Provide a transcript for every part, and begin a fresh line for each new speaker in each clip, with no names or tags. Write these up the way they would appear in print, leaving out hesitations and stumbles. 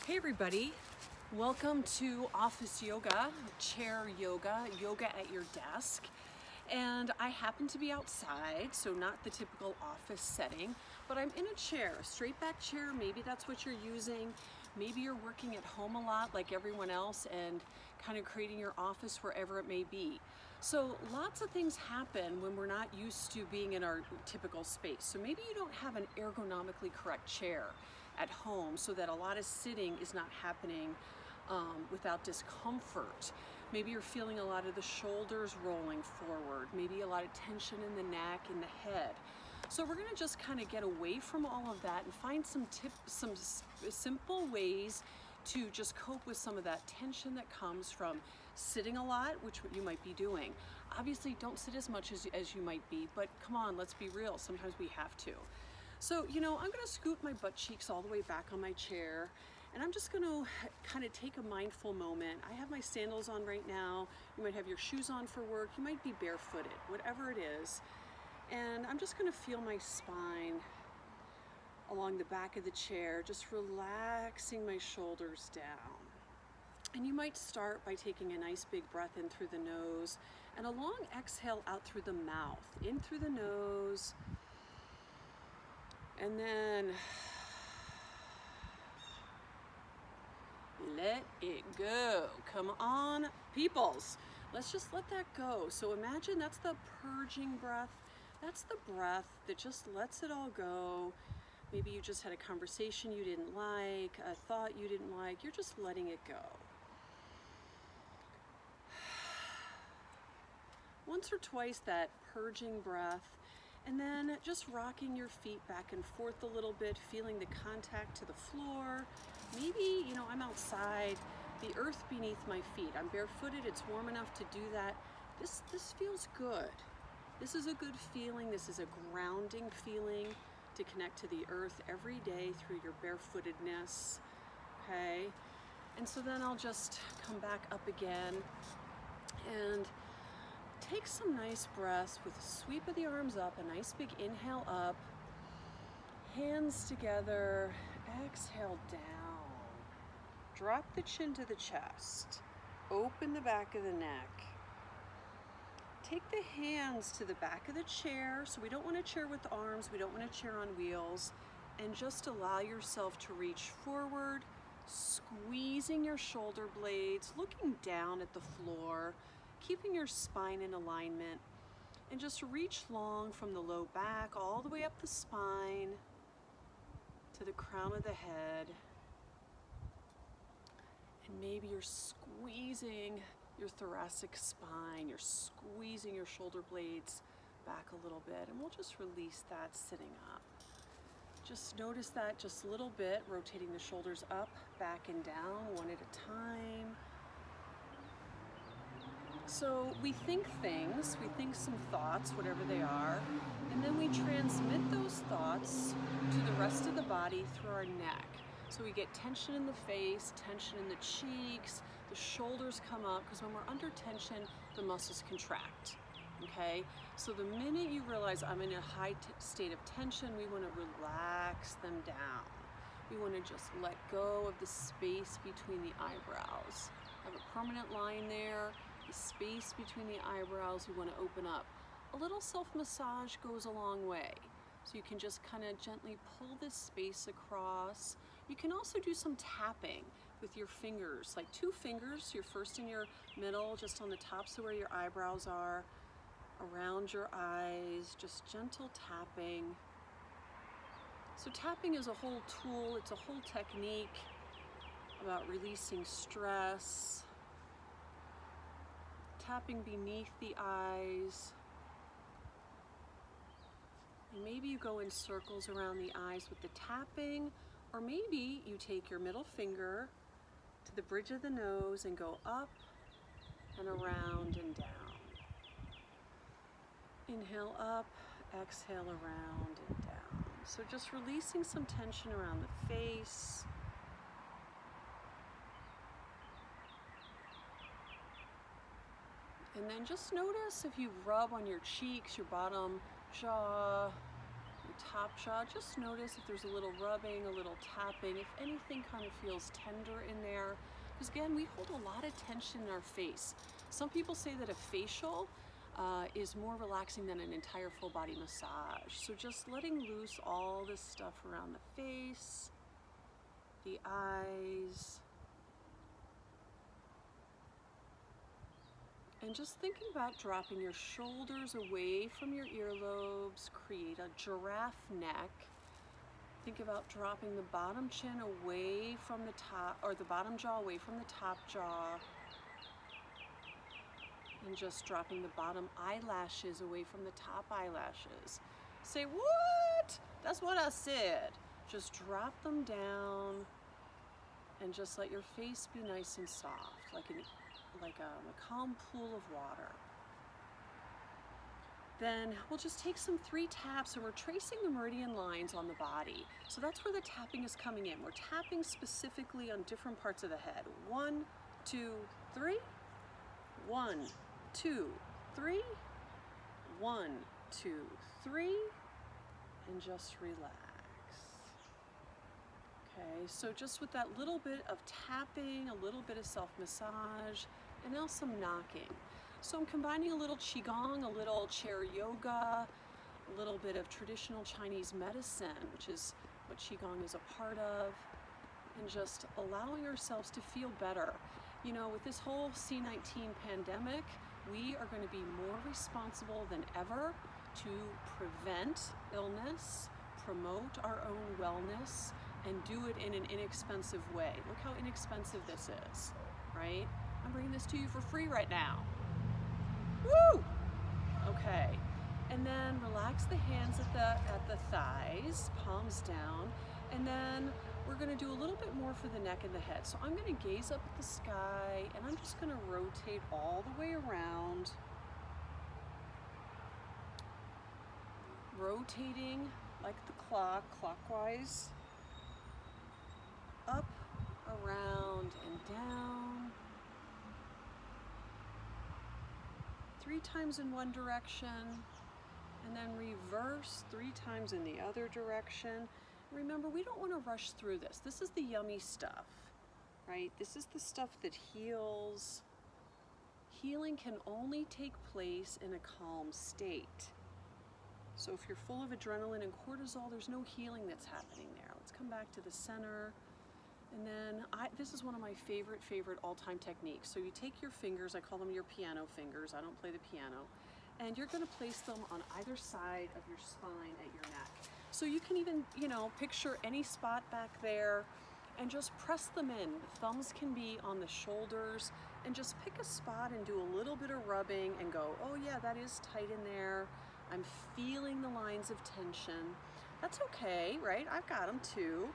Hey everybody, welcome to office yoga, chair yoga, yoga at your desk. And I happen to be outside, so not the typical office setting, but I'm in a chair, a straight back chair. Maybe that's what you're using. Maybe you're working at home a lot like everyone else and kind of creating your office wherever it may be. So lots of things happen when we're not used to being in our typical space. So maybe you don't have an ergonomically correct chair at home so that a lot of sitting is not happening without discomfort. Maybe you're feeling a lot of the shoulders rolling forward, maybe a lot of tension in the neck, in the head. So we're going to just kind of get away from all of that and find some simple ways to just cope with some of that tension that comes from sitting a lot, which you might be doing. Obviously, don't sit as much as you might be, but come on, let's be real. Sometimes we have to. So, I'm going to scoot my butt cheeks all the way back on my chair, and I'm just going to kind of take a mindful moment. I have my sandals on right now. You might have your shoes on for work. You might be barefooted, whatever it is. And I'm just going to feel my spine along the back of the chair, just relaxing my shoulders down. And you might start by taking a nice big breath in through the nose and a long exhale out through the mouth, in through the nose. And then let it go. Come on, peoples. Let's just let that go. So imagine that's the purging breath. That's the breath that just lets it all go. Maybe you just had a conversation you didn't like, a thought you didn't like. You're just letting it go. Once or twice that purging breath. And then just rocking your feet back and forth a little bit, feeling the contact to the floor. Maybe, I'm outside, the earth beneath my feet. I'm barefooted, it's warm enough to do that. This feels good. This is a good feeling. This is a grounding feeling to connect to the earth every day through your barefootedness, okay? And so then I'll just come back up again and take some nice breaths with a sweep of the arms up, a nice big inhale up, hands together, exhale down, drop the chin to the chest, open the back of the neck. Take the hands to the back of the chair, so we don't want a chair with arms, we don't want a chair on wheels, and just allow yourself to reach forward, squeezing your shoulder blades, looking down at the floor, keeping your spine in alignment, and just reach long from the low back all the way up the spine to the crown of the head. And maybe you're squeezing your thoracic spine, you're squeezing your shoulder blades back a little bit, and we'll just release that sitting up. Just notice that just a little bit, rotating the shoulders up, back and down, one at a time. So we think things, we think some thoughts, whatever they are, and then we transmit those thoughts to the rest of the body through our neck. So we get tension in the face, tension in the cheeks, the shoulders come up, because when we're under tension, the muscles contract, okay? So the minute you realize I'm in a high state of tension, we want to relax them down. We want to just let go of the space between the eyebrows. I have a permanent line there. The space between the eyebrows we want to open up. A little self-massage goes a long way. So you can just kind of gently pull this space across. You can also do some tapping with your fingers, like 2 fingers, your first and your middle, just on the tops of where your eyebrows are, around your eyes, just gentle tapping. So tapping is a whole tool, it's a whole technique about releasing stress, tapping beneath the eyes. And maybe you go in circles around the eyes with the tapping, or maybe you take your middle finger to the bridge of the nose and go up and around and down. Inhale up, exhale around and down. So just releasing some tension around the face. And then just notice if you rub on your cheeks, your bottom jaw, your top jaw. Just notice if there's a little rubbing, a little tapping, if anything kind of feels tender in there. Because again, we hold a lot of tension in our face. Some people say that a facial is more relaxing than an entire full body massage. So just letting loose all this stuff around the face, the eyes, and just thinking about dropping your shoulders away from your earlobes, create a giraffe neck. Think about dropping the bottom chin away from the top, or the bottom jaw away from the top jaw. And just dropping the bottom eyelashes away from the top eyelashes. Say, what? That's what I said. Just drop them down and just let your face be nice and soft, like a calm pool of water. Then we'll just take some 3 taps and we're tracing the meridian lines on the body. So that's where the tapping is coming in. We're tapping specifically on different parts of the head. 1, 2, 3. 1, 2, 3. 1, 2, 3. And just relax. Okay, so just with that little bit of tapping, a little bit of self-massage, and now some knocking. So I'm combining a little Qigong, a little chair yoga, a little bit of traditional Chinese medicine, which is what Qigong is a part of, and just allowing ourselves to feel better. You know, with this whole C-19 pandemic, we are going to be more responsible than ever to prevent illness, promote our own wellness, and do it in an inexpensive way. Look how inexpensive this is, right? I'm bringing this to you for free right now. Woo! Okay, and then relax the hands at the thighs, palms down, and then we're going to do a little bit more for the neck and the head. So I'm going to gaze up at the sky, and I'm just going to rotate all the way around, rotating like the clock, clockwise, up, around, and down. 3 times in one direction, and then reverse 3 times in the other direction. Remember, we don't want to rush through this. This is the yummy stuff, right? This is the stuff that heals. Healing can only take place in a calm state. So if you're full of adrenaline and cortisol, there's no healing that's happening there. Let's come back to the center. And then this is one of my favorite all-time techniques. So you take your fingers, I call them your piano fingers, I don't play the piano, and you're gonna place them on either side of your spine at your neck. So you can even, picture any spot back there and just press them in. The thumbs can be on the shoulders, and just pick a spot and do a little bit of rubbing and go, oh yeah, that is tight in there. I'm feeling the lines of tension. That's okay, right? I've got them too.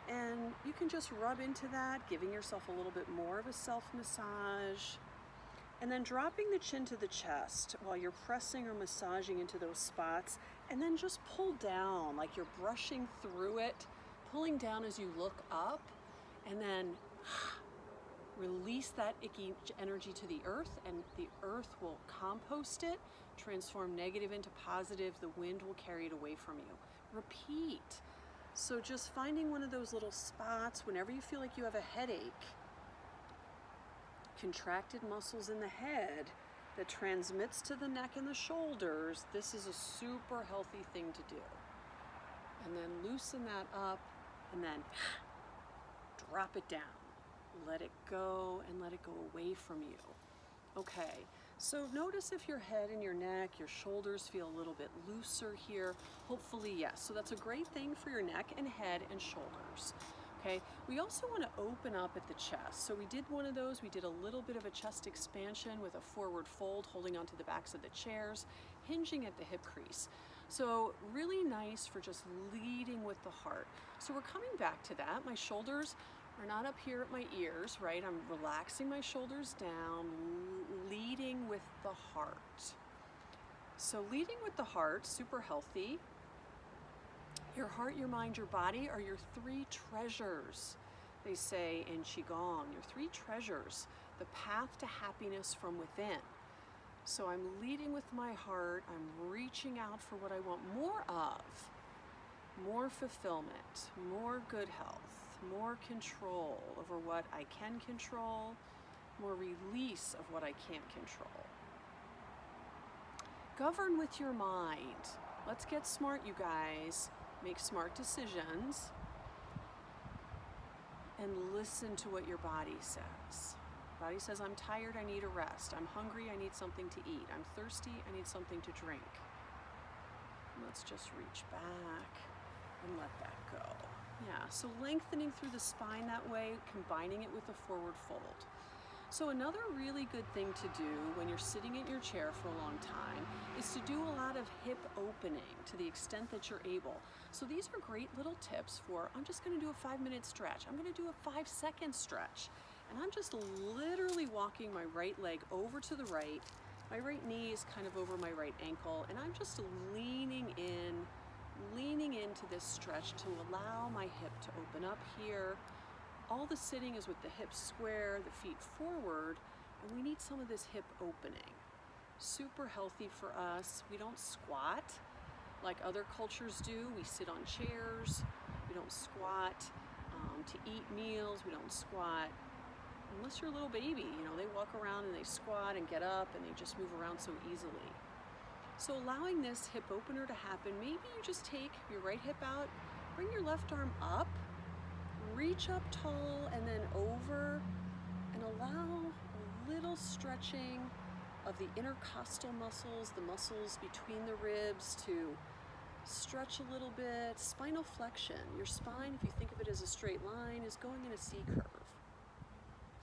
And you can just rub into that, giving yourself a little bit more of a self-massage. And then dropping the chin to the chest while you're pressing or massaging into those spots. And then just pull down like you're brushing through it, pulling down as you look up. And then release that icky energy to the earth, and the earth will compost it, transform negative into positive. The wind will carry it away from you. Repeat. So just finding one of those little spots whenever you feel like you have a headache, contracted muscles in the head that transmits to the neck and the shoulders. This is a super healthy thing to do. And then loosen that up, and then drop it down. Let it go, and let it go away from you. Okay, so notice if your head and your neck, your shoulders feel a little bit looser here. Hopefully, yes. So that's a great thing for your neck and head and shoulders. Okay, we also want to open up at the chest. So we did one of those. We did a little bit of a chest expansion with a forward fold, holding onto the backs of the chairs, hinging at the hip crease. So really nice for just leading with the heart. So we're coming back to that. My shoulders are not up here at my ears, right? I'm relaxing my shoulders down, leading with the heart. So leading with the heart, super healthy. Your heart, your mind, your body are your 3 treasures, they say in Qigong. Your 3 treasures, the path to happiness from within. So I'm leading with my heart. I'm reaching out for what I want more of. more fulfillment, more good health, more control over what I can control, more release of what I can't control. Govern with your mind. Let's get smart, you guys. Make smart decisions and listen to what your body says. Body says, I'm tired, I need a rest. I'm hungry, I need something to eat. I'm thirsty, I need something to drink. Let's just reach back and let that go. Yeah, so lengthening through the spine that way, combining it with a forward fold. So another really good thing to do when you're sitting in your chair for a long time is to do a lot of hip opening to the extent that you're able. So these are great little tips for, I'm just gonna do a 5-minute stretch. I'm gonna do a 5-second stretch. And I'm just literally walking my right leg over to the right. My right knee is kind of over my right ankle, and I'm just leaning into this stretch to allow my hip to open up here. All the sitting is with the hips square, the feet forward, and we need some of this hip opening. Super healthy for us. We don't squat like other cultures do. We sit on chairs. We don't squat to eat meals. We don't squat. Unless you're a little baby, they walk around and they squat and get up and they just move around so easily. So allowing this hip opener to happen, maybe you just take your right hip out, bring your left arm up, reach up tall and then over, and allow a little stretching of the intercostal muscles, the muscles between the ribs, to stretch a little bit. Spinal flexion. Your spine, if you think of it as a straight line, is going in a C curve.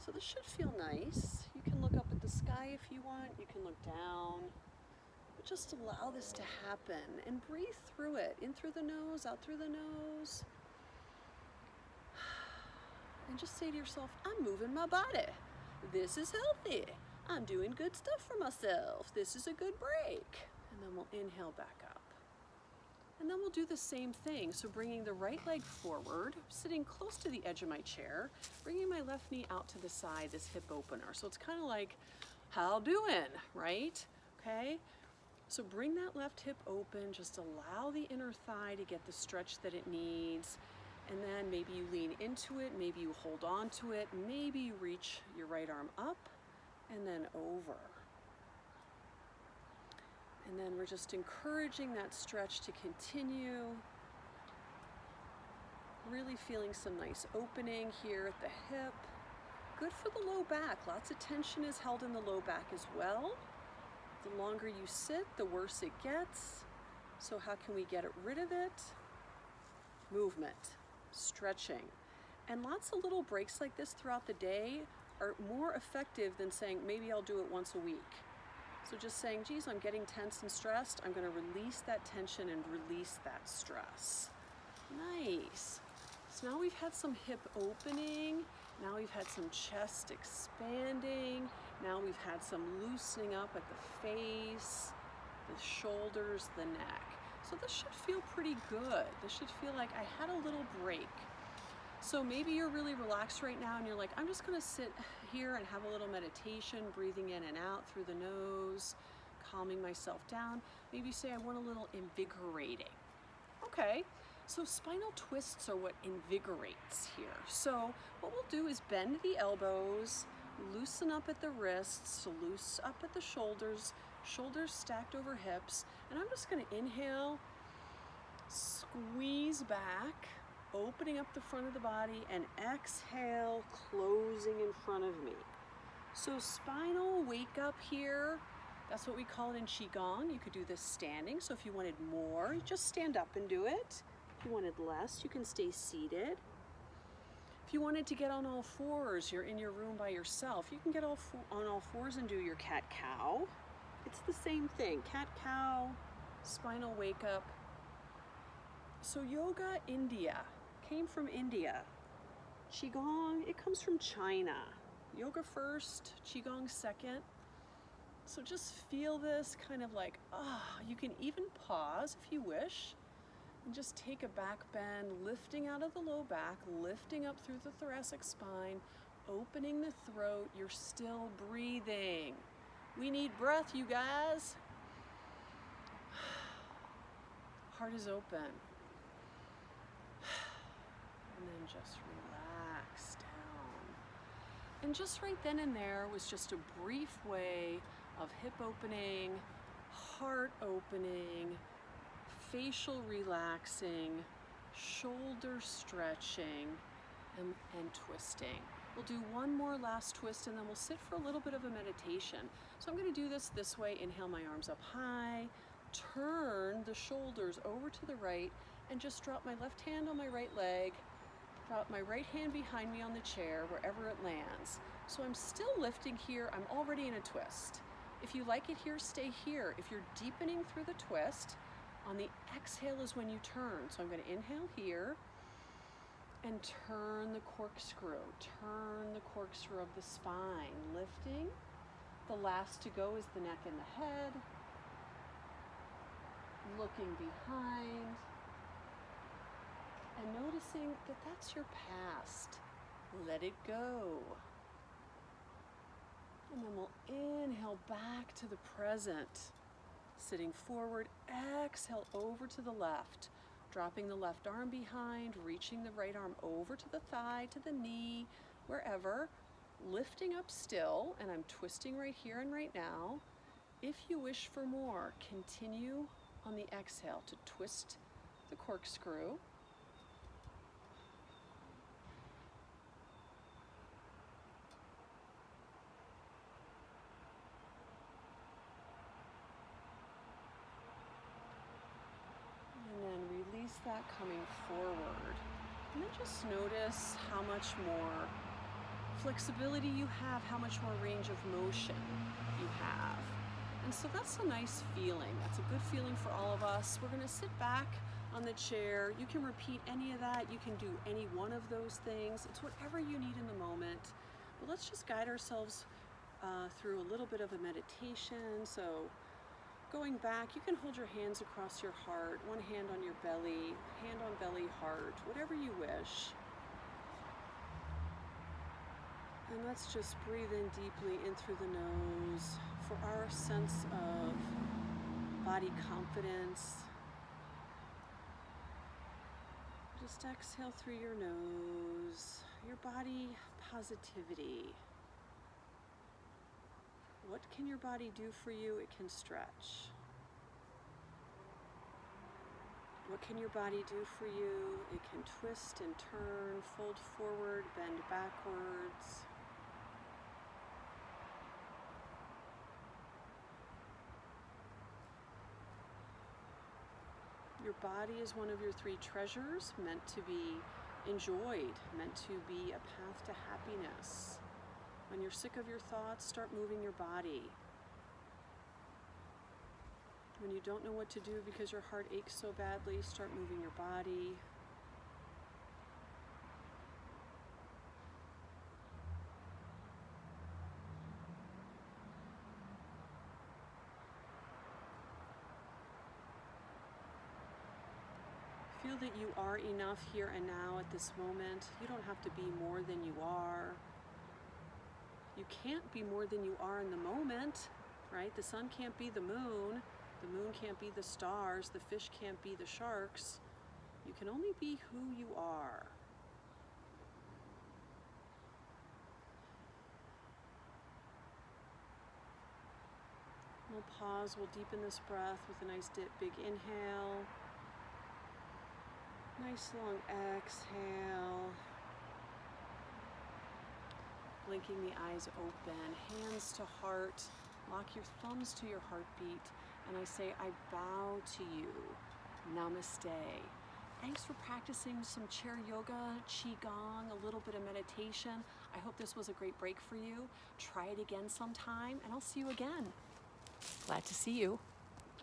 So this should feel nice. You can look up at the sky if you want. You can look down. But just allow this to happen and breathe through it. In through the nose, out through the nose. And just say to yourself, I'm moving my body. This is healthy. I'm doing good stuff for myself. This is a good break. And then we'll inhale back up. And then we'll do the same thing. So bringing the right leg forward, sitting close to the edge of my chair, bringing my left knee out to the side, this hip opener. So it's kind of like, how doing, right? Okay. So bring that left hip open, just allow the inner thigh to get the stretch that it needs. And then maybe you lean into it, maybe you hold on to it, maybe you reach your right arm up and then over. And then we're just encouraging that stretch to continue. Really feeling some nice opening here at the hip. Good for the low back. Lots of tension is held in the low back as well. The longer you sit, the worse it gets. So how can we get rid of it? Movement, stretching. And lots of little breaks like this throughout the day are more effective than saying, maybe I'll do it once a week. So just saying, geez, I'm getting tense and stressed. I'm going to release that tension and release that stress. Nice. So now we've had some hip opening. Now we've had some chest expanding. Now we've had some loosening up at the face, the shoulders, the neck. So this should feel pretty good. This should feel like I had a little break. So maybe you're really relaxed right now and you're like, I'm just going to sit here and have a little meditation, breathing in and out through the nose, calming myself down. Maybe you say, I want a little invigorating. Okay, so spinal twists are what invigorates here. So what we'll do is bend the elbows, loosen up at the wrists, loose up at the shoulders, shoulders stacked over hips. And I'm just going to inhale, squeeze back, opening up the front of the body, and exhale, closing in front of me. So spinal wake up here, that's what we call it in Qigong. You could do this standing. So if you wanted more, you just stand up and do it. If you wanted less, you can stay seated. If you wanted to get on all fours, you're in your room by yourself, you can get on all fours and do your cat-cow. It's the same thing, cat-cow, spinal wake up. So yoga, India, came from India. Qigong, it comes from China. Yoga first, Qigong second. So just feel this kind of like, you can even pause if you wish, and just take a back bend, lifting out of the low back, lifting up through the thoracic spine, opening the throat. You're still breathing. We need breath, you guys. Heart is open. just relax down. And just right then and there was just a brief way of hip opening, heart opening, facial relaxing, shoulder stretching, and twisting. We'll do one more last twist and then we'll sit for a little bit of a meditation. So I'm going to do this way. Inhale my arms up high, turn the shoulders over to the right, and just drop my left hand on my right leg, drop my right hand behind me on the chair wherever it lands. So I'm still lifting here. I'm already in a twist. If you like it here, stay here. If you're deepening through the twist, on the exhale is when you turn. So I'm going to inhale here and turn the corkscrew. Turn the corkscrew of the spine, lifting. The last to go is the neck and the head. Looking behind and noticing that that's your past. Let it go. And then we'll inhale back to the present. Sitting forward, exhale over to the left. Dropping the left arm behind, reaching the right arm over to the thigh, to the knee, wherever. Lifting up still, and I'm twisting right here and right now. If you wish for more, continue on the exhale to twist the corkscrew. And then release that coming forward. And then just notice how much more flexibility you have, how much more range of motion you have. And so that's a nice feeling. That's a good feeling for all of us. We're going to sit back on the chair. You can repeat any of that. You can do any one of those things. It's whatever you need in the moment. But let's just guide ourselves through a little bit of a meditation. So going back, you can hold your hands across your heart, one hand on your belly, hand on belly, heart, whatever you wish. And let's just breathe in deeply in through the nose for our sense of body confidence. Just exhale through your nose, your body positivity. What can your body do for you? It can stretch. What can your body do for you? It can twist and turn, fold forward, bend backwards. Your body is one of your three treasures, meant to be enjoyed, meant to be a path to happiness. When you're sick of your thoughts, start moving your body. When you don't know what to do because your heart aches so badly, start moving your body. Feel that you are enough here and now at this moment. You don't have to be more than you are. You can't be more than you are in the moment, right? The sun can't be the moon. The moon can't be the stars. The fish can't be the sharks. You can only be who you are. We'll pause. We'll deepen this breath with a nice big inhale. Nice long exhale. Blinking the eyes open, hands to heart. Lock your thumbs to your heartbeat. And I say, I bow to you. Namaste. Thanks for practicing some chair yoga, qigong, a little bit of meditation. I hope this was a great break for you. Try it again sometime, and I'll see you again. Glad to see you.